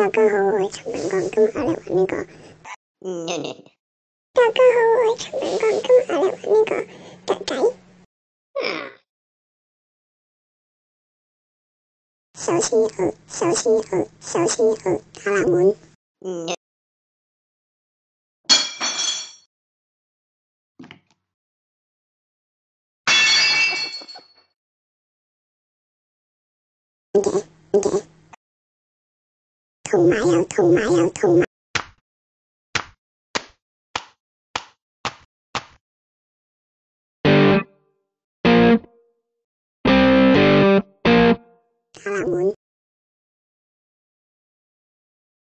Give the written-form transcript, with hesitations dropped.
有cơ hội chẳng bạn còn cơm ở lại bạn đi có有cơ hội chẳng bạn còn cơm ở lại bạn đi có cả cái小企鹅，小企鹅，小企鹅，阿拉门。头麻呀，头麻呀，头麻。阿拉门。